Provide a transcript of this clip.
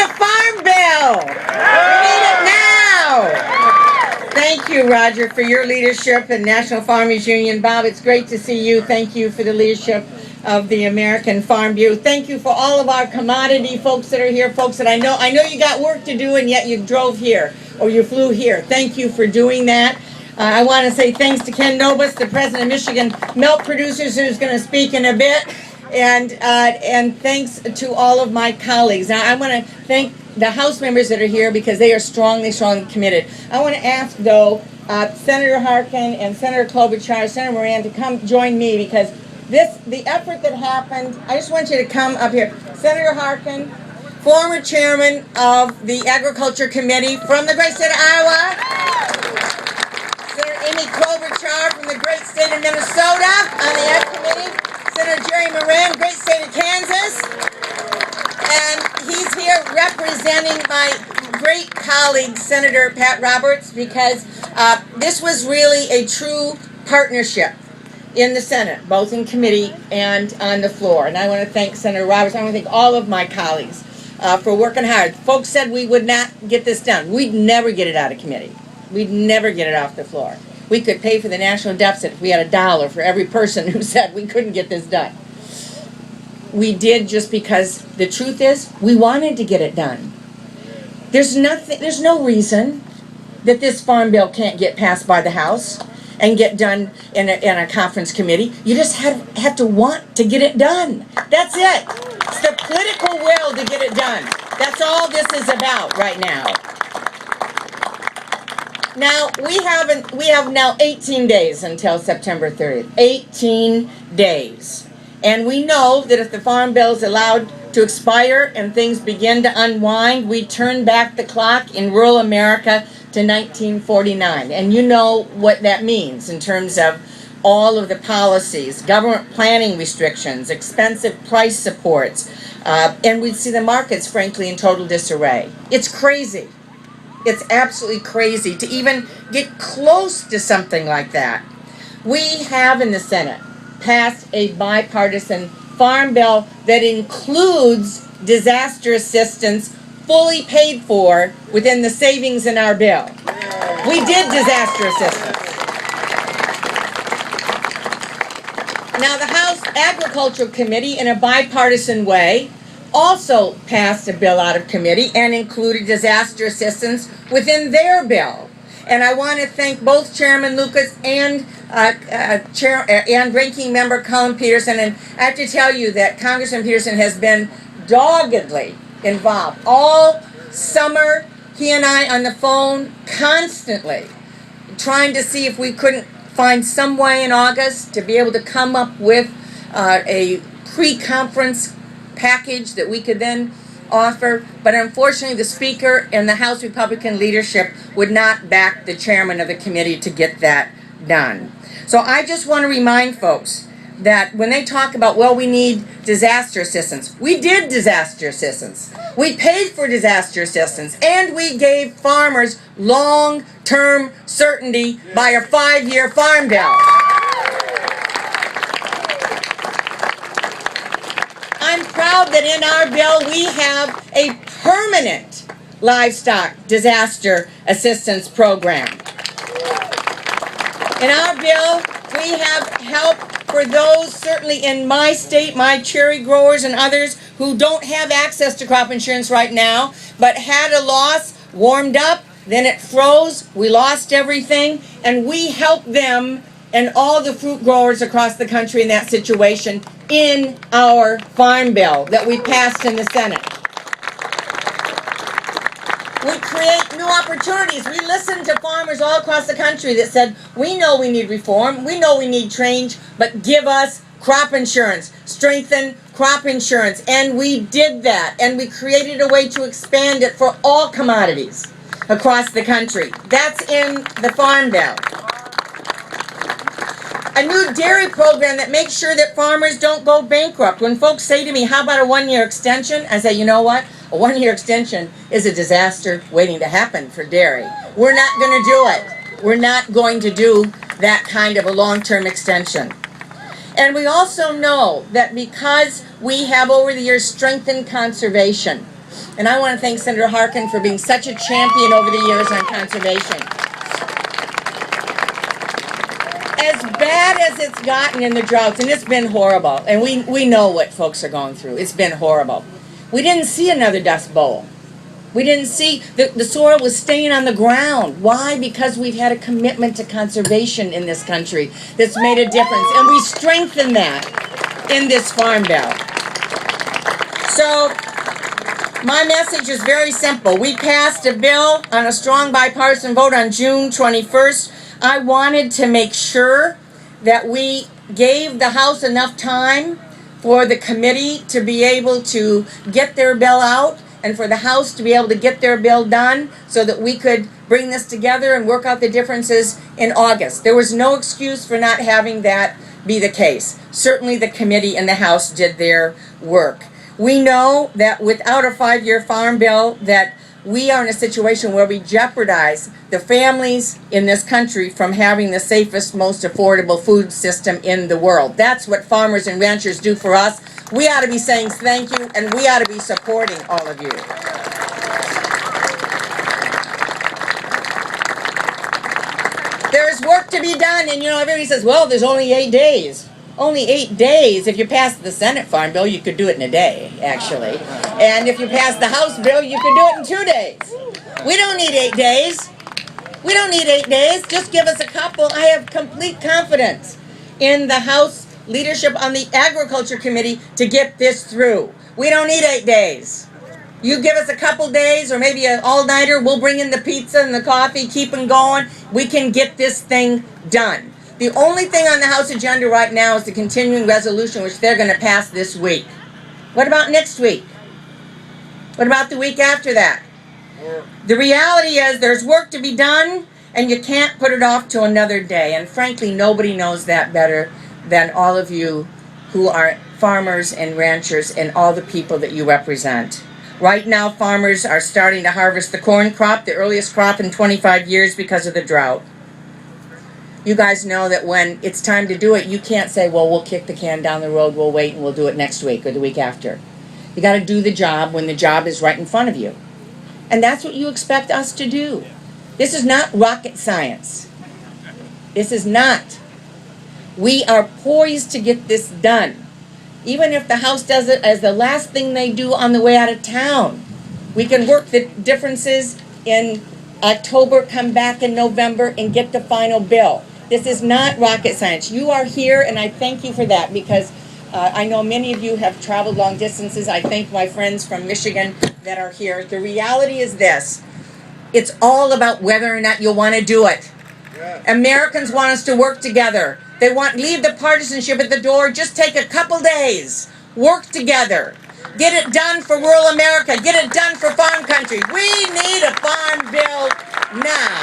a farm bill. We need it now. Thank you, Roger, for your leadership in National Farmers Union. Bob, it's great to see you. Thank you for the leadership of the American Farm Bureau. Thank you for all of our commodity folks that are here, folks that I know you got work to do, and yet you drove here or you flew here. Thank you for doing that. I want to say thanks to Ken Nobis, the president of Michigan Milk Producers, who's going to speak in a bit, and thanks to all of my colleagues. Now, I want to thank the House members that are here because they are strongly committed. I want to ask, though, Senator Harkin and Senator Klobuchar, Senator Moran to come join me because the effort that happened, I just want you to come up here. Senator Harkin, former chairman of the Agriculture Committee from the great state of Iowa. Senator Amy Klobuchar from the great state of Minnesota on the Ag Committee. Senator Jerry Moran, great state of Kansas. And he's here representing my great colleague, Senator Pat Roberts, because this was really a true partnership in the Senate, both in committee and on the floor. And I want to thank Senator Roberts. I want to thank all of my colleagues for working hard. Folks said we would not get this done. We'd never get it out of committee. We'd never get it off the floor. We could pay for the national deficit if we had $1 for every person who said we couldn't get this done. We did just because the truth is we wanted to get it done. There's no reason that this farm bill can't get passed by the House and get done in a conference committee. You just have to want to get it done. That's it. It's the political will to get it done. That's all this is about right now. Now, we have now 18 days until September 30th. 18 days. And we know that if the farm bill is allowed to expire and things begin to unwind, we turn back the clock in rural America to 1949. And you know what that means in terms of all of the policies, government planning restrictions, expensive price supports, and we see the markets, frankly, in total disarray. It's crazy. It's absolutely crazy to even get close to something like that. We have in the Senate passed a bipartisan farm bill that includes disaster assistance fully paid for within the savings in our bill. We did disaster assistance. Now, the House Agriculture Committee, in a bipartisan way, also passed a bill out of committee and included disaster assistance within their bill. And I want to thank both Chairman Lucas and Ranking Member Colin Peterson. And I have to tell you that Congressman Peterson has been doggedly involved all summer. He and I on the phone constantly trying to see if we couldn't find some way in August to be able to come up with a pre-conference package that we could then offer, but unfortunately the Speaker and the House Republican leadership would not back the chairman of the committee to get that done. So I just want to remind folks that when they talk about, well, we need disaster assistance, we did disaster assistance. We paid for disaster assistance, and we gave farmers long-term certainty by a 5-year farm bill. I'm proud that in our bill we have a permanent livestock disaster assistance program. In our bill, we have help for those, certainly in my state, my cherry growers and others who don't have access to crop insurance right now, but had a loss, warmed up, then it froze, we lost everything, and we helped them and all the fruit growers across the country in that situation in our farm bill that we passed in the Senate. We create new opportunities. We listened to farmers all across the country that said, we know we need reform, we know we need change, but give us crop insurance, strengthen crop insurance. And we did that, and we created a way to expand it for all commodities across the country. That's in the farm bill. A new dairy program that makes sure that farmers don't go bankrupt. When folks say to me, how about a 1-year extension? I say, you know what? A 1-year extension is a disaster waiting to happen for dairy. We're not going to do it. We're not going to do that kind of a long-term extension. And we also know that because we have over the years strengthened conservation, And I want to thank Senator Harkin for being such a champion over the years on conservation. As bad as it's gotten in the droughts, and it's been horrible, and we know what folks are going through. It's been horrible. We didn't see another dust bowl. We didn't see, the soil was staying on the ground. Why? Because we've had a commitment to conservation in this country that's made a difference. And we strengthen that in this Farm Bill. So, my message is very simple. We passed a bill on a strong bipartisan vote on June 21st. I wanted to make sure that we gave the House enough time for the committee to be able to get their bill out, and for the House to be able to get their bill done so that we could bring this together and work out the differences in August. There was no excuse for not having that be the case. Certainly the committee and the House did their work. We know that without a 5-year farm bill that we are in a situation where we jeopardize the families in this country from having the safest, most affordable food system in the world. That's what farmers and ranchers do for us. We ought to be saying thank you, and we ought to be supporting all of you. There is work to be done, and everybody says, well, there's only 8 days. Only 8 days. If you pass the Senate farm bill, you could do it in a day, actually. And if you pass the House bill, you could do it in 2 days. We don't need 8 days. We don't need 8 days. Just give us a couple. I have complete confidence in the House leadership on the Agriculture Committee to get this through. We don't need 8 days. You give us a couple days or maybe an all-nighter, we'll bring in the pizza and the coffee, keep them going. We can get this thing done. The only thing on the House agenda right now is the continuing resolution, which they're going to pass this week. What about next week? What about the week after that? The reality is there's work to be done, and you can't put it off to another day. And frankly, nobody knows that better than all of you who are farmers and ranchers and all the people that you represent. Right now, farmers are starting to harvest the corn crop, the earliest crop in 25 years because of the drought. You guys know that when it's time to do it, you can't say, well, we'll kick the can down the road, we'll wait, and we'll do it next week or the week after. You got to do the job when the job is right in front of you. And that's what you expect us to do. This is not rocket science. This is not. We are poised to get this done. Even if the House does it as the last thing they do on the way out of town. We can work the differences in October, come back in November, and get the final bill. This is not rocket science. You are here, and I thank you for that, because I know many of you have traveled long distances. I thank my friends from Michigan that are here. The reality is this. It's all about whether or not you'll want to do it. Yeah. Americans want us to work together. They leave the partisanship at the door. Just take a couple days. Work together. Get it done for rural America. Get it done for farm country. We need a farm bill now.